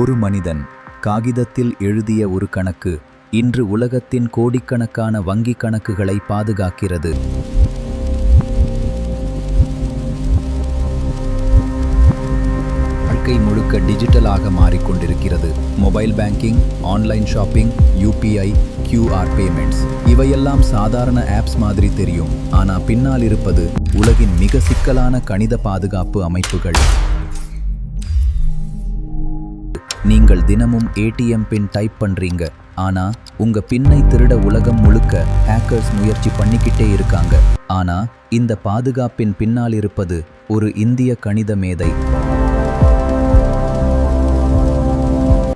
ஒரு மனிதன் காகிதத்தில் எழுதிய ஒரு கணக்கு இன்று உலகத்தின் கோடிக்கணக்கான வங்கி கணக்குகளை பாதுகாக்கிறது. வாழ்க்கை முழுக்க டிஜிட்டலாக மாறிக்கொண்டிருக்கிறது. Mobile banking, online shopping, UPI, QR payments இவையெல்லாம் சாதாரண ஆப்ஸ் மாதிரி தெரியும். ஆனா பின்னால் இருப்பது உலகின் மிக சிக்கலான கணித பாதுகாப்பு அமைப்புகள். நீங்கள் தினமும் ATM பின் டைப் பண்றீங்க, ஆனா உங்க பின்னை திருட உலகம் முழுக்க ஹேக்கர்ஸ் முயற்சி பண்ணிக்கிட்டே இருக்காங்க. ஆனா இந்த பாதுகாப்பின் பின்னால் இருப்பது ஒரு இந்திய கணித மேதை.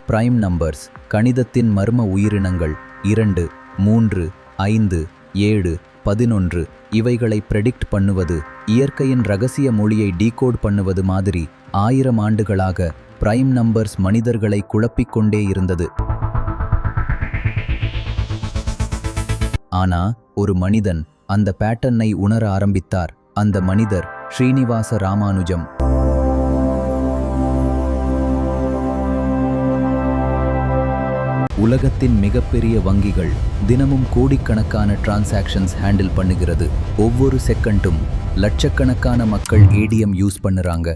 பிரைம் நம்பர்ஸ், கணிதத்தின் மர்ம உயிரினங்கள். 2, 3, 5, 7, 11 இவைகளை பிரெடிக்ட் பண்ணுவது, இயற்கையின் ரகசிய மொழியை டீகோட் பண்ணுவது மாதிரி 1000 ஆண்டுகளாக பிரைம் நம்பர்ஸ் மனிதர்களை குழப்பிக்கொண்டே இருந்தது. ஆனா ஒரு மனிதன் அந்த பேட்டர்னை உணர ஆரம்பித்தார். அந்த மனிதர் ஸ்ரீனிவாச ராமானுஜம். உலகத்தின் மிகப்பெரிய வங்கிகள் தினமும் கோடிக்கணக்கான டிரான்சாக்ஷன்ஸ் ஹேண்டில் பண்ணுகிறது. ஒவ்வொரு செகண்டும் லட்சக்கணக்கான மக்கள் ATM யூஸ் பண்ணுறாங்க,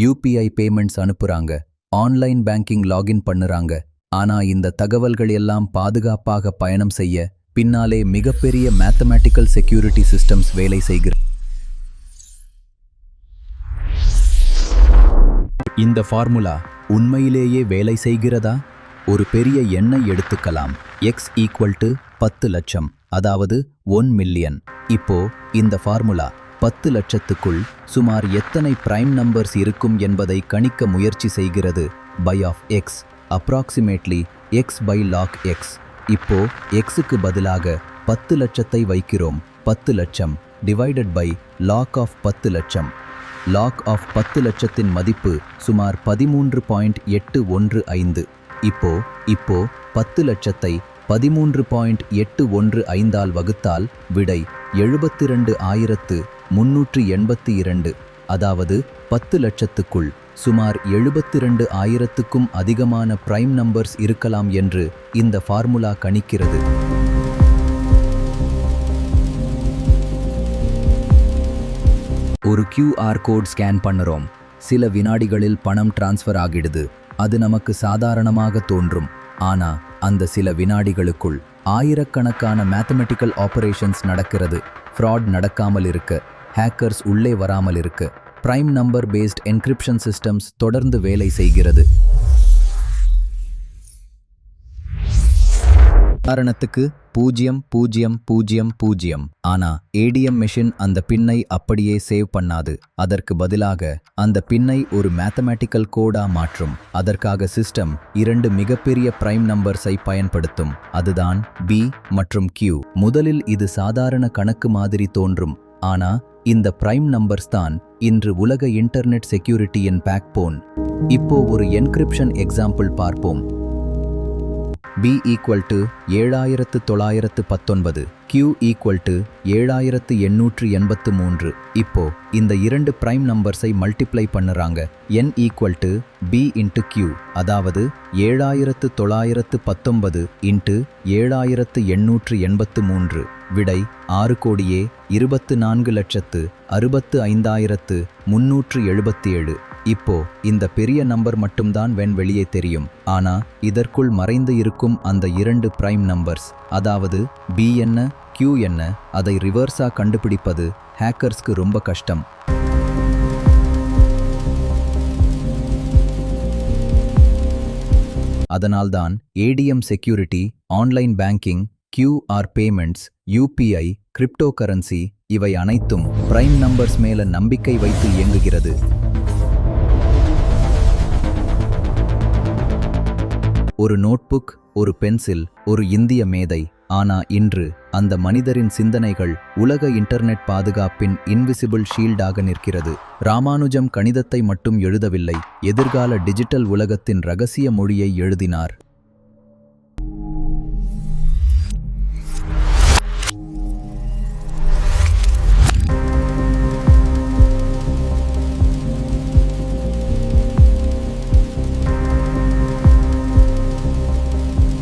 UPI பேமெண்ட்ஸ் அனுப்புறாங்க, ஆன்லைன் பேங்கிங் லாகின் பண்ணுறாங்க. ஆனா இந்த தகவல்கள் எல்லாம் பாதுகாப்பாக பயணம் செய்ய பின்னாலே மிகப்பெரிய மேத்தமேட்டிக்கல் செக்யூரிட்டி சிஸ்டம்ஸ் வேலை செய்கிறது. இந்த ஃபார்முலா உண்மையிலேயே வேலை செய்கிறதா? ஒரு பெரிய எண்ணை எடுத்துக்கலாம். X = 10 லட்சம், அதாவது 1 மில்லியன். இப்போ இந்த ஃபார்முலா 10 லட்சத்துக்குள் சுமார் எத்தனை பிரைம் நம்பர்ஸ் இருக்கும் என்பதை கணிக்க முயற்சி செய்கிறது. Pi of X approximately X by log X. இப்போ Xக்கு பதிலாக 10 லட்சத்தை வைக்கிறோம். 10 லட்சம் டிவைடட் பை லாக் ஆஃப் 10 லட்சம். லாக் ஆஃப் 10 லட்சத்தின் மதிப்பு சுமார் 13.815. இப்போ 10 லட்சத்தை 13.815 ஆல் வகுத்தால் விடை 72,382. அதாவது 10 லட்சத்துக்குள் சுமார் 72,000க்கும் அதிகமான பிரைம் நம்பர்ஸ் இருக்கலாம் என்று இந்த ஃபார்முலா கணிக்கிறது. ஒரு QR கோட் ஸ்கேன் பண்ணுறோம். சில வினாடிகளில் பணம் டிரான்ஸ்ஃபர் ஆகிடுது. அது நமக்கு சாதாரணமாக தோன்றும். ஆனா அந்த சில வினாடிகளுக்குள் ஆயிரக்கணக்கான மேத்தமெட்டிக்கல் ஆபரேஷன்ஸ் நடக்கிறது. ஃப்ராட் நடக்காமல் இருக்க, ஹேக்கர்ஸ் உள்ளே வராமல் இருக்க prime number based encryption systems தொடர்ந்து வேலை செய்கிறது. உதாரணத்துக்கு 0000. ஆனா ATM மெஷின் அந்த பின்னை அப்படியே சேவ் பண்ணாது. அதற்கு பதிலாக அந்த பின்னை ஒரு மேத்தமேட்டிக்கல் கோடா மாற்றும். அதற்காக சிஸ்டம் 2 மிகப்பெரிய பிரைம் நம்பர்ஸை பயன்படுத்தும். அதுதான் B மற்றும் Q. முதலில் இது சாதாரண கணக்கு மாதிரி தோன்றும். ஆனா இந்த பிரைம் நம்பர்ஸ் தான் இன்று உலக இன்டர்நெட் செக்யூரிட்டியின் பேக்போன். இப்போ ஒரு என்கிரிப்ஷன் எக்ஸாம்பிள் பார்ப்போம். B = 7919, Q = 7883. இப்போ இந்த 2 பிரைம் நம்பர்ஸை மல்டிப்ளை பண்ணுறாங்க. N = B × Q, அதாவது 7919 × 7883. விடை 6,24,65,377. இப்போ இந்த பெரிய நம்பர் மட்டும்தான் வெளியே தெரியும். ஆனா இதற்குள் மறைந்து இருக்கும் அந்த 2 பிரைம் நம்பர்ஸ், அதாவது B என்ன Q என்ன, அதை ரிவர்ஸா கண்டுபிடிப்பது ஹேக்கர்ஸ்க்கு ரொம்ப கஷ்டம். அதனால்தான் ATM security, online banking, QR payments, UPI, crypto currency இவை அனைத்தும் பிரைம் நம்பர்ஸ் மேல நம்பிக்கை வைத்து இயங்குகிறது. ஒரு நோட்புக், ஒரு பென்சில், ஒரு இந்திய மேதை. ஆனா இன்று அந்த மனிதரின் சிந்தனைகள் உலக இன்டர்நெட் பாதுகாப்பின் இன்விசிபிள் ஷீல்டாக நிற்கிறது. ராமானுஜம் கணிதத்தை மட்டும் எழுதவில்லை, எதிர்கால டிஜிட்டல் உலகத்தின் ரகசிய மொழியை எழுதினார்.